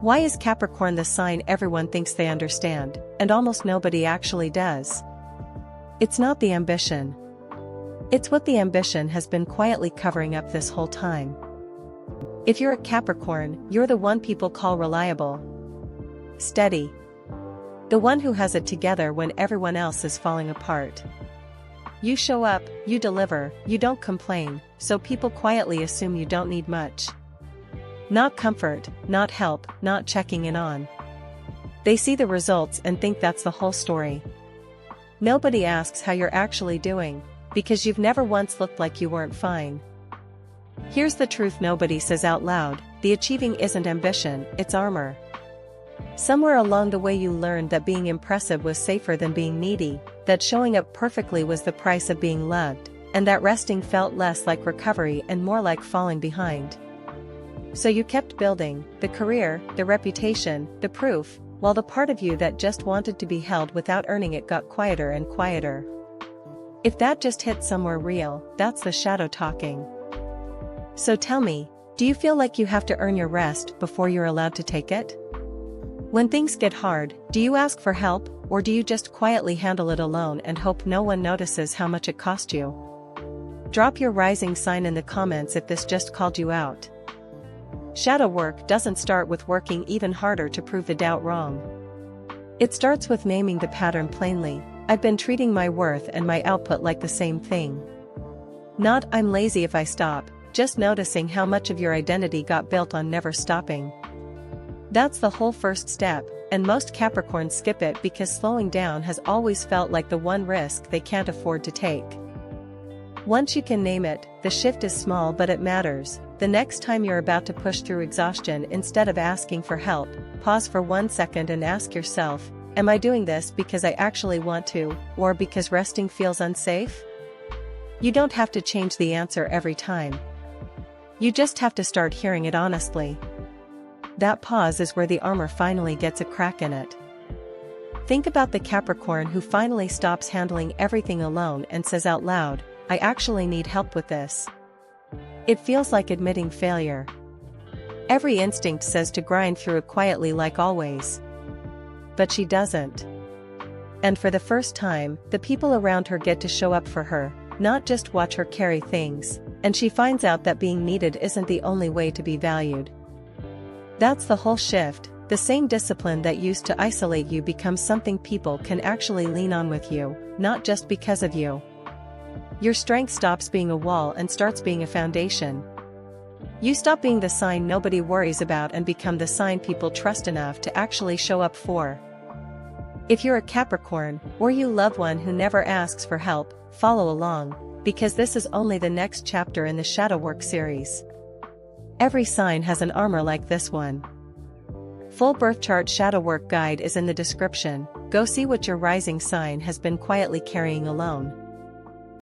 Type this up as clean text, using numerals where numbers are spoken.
Why is Capricorn the sign everyone thinks they understand, and almost nobody actually does? It's not the ambition. It's what the ambition has been quietly covering up this whole time. If you're a Capricorn, you're the one people call reliable, steady. The one who has it together when everyone else is falling apart. You show up, you deliver, you don't complain, so people quietly assume you don't need much. Not comfort, not help, not checking in on. They see the results and think that's the whole story. Nobody asks how you're actually doing, because you've never once looked like you weren't fine. Here's the truth nobody says out loud: the achieving isn't ambition, it's armor. Somewhere along the way you learned that being impressive was safer than being needy, that showing up perfectly was the price of being loved, and that resting felt less like recovery and more like falling behind. So you kept building, the career, the reputation, the proof, while the part of you that just wanted to be held without earning it got quieter and quieter. If that just hit somewhere real, that's the shadow talking. So tell me, do you feel like you have to earn your rest before you're allowed to take it? When things get hard, do you ask for help, or do you just quietly handle it alone and hope no one notices how much it cost you? Drop your rising sign in the comments if this just called you out. Shadow work doesn't start with working even harder to prove the doubt wrong. It starts with naming the pattern plainly. I've been treating my worth and my output like the same thing. Not I'm lazy if I stop, just noticing how much of your identity got built on never stopping. That's the whole first step, and most Capricorns skip it because slowing down has always felt like the one risk they can't afford to take. Once you can name it, the shift is small but it matters. The next time you're about to push through exhaustion, instead of asking for help, pause for 1 second and ask yourself, am I doing this because I actually want to, or because resting feels unsafe? You don't have to change the answer every time. You just have to start hearing it honestly. That pause is where the armor finally gets a crack in it. Think about the Capricorn who finally stops handling everything alone and says out loud, I actually need help with this. It feels like admitting failure. Every instinct says to grind through it quietly like always. But she doesn't. And for the first time, the people around her get to show up for her, not just watch her carry things, and she finds out that being needed isn't the only way to be valued. That's the whole shift. The same discipline that used to isolate you becomes something people can actually lean on with you, not just because of you. Your strength stops being a wall and starts being a foundation. You stop being the sign nobody worries about and become the sign people trust enough to actually show up for. If you're a Capricorn, or you love one who never asks for help, follow along, because this is only the next chapter in the Shadow Work series. Every sign has an armor like this one. Full birth chart shadow work guide is in the description. Go see what your rising sign has been quietly carrying alone.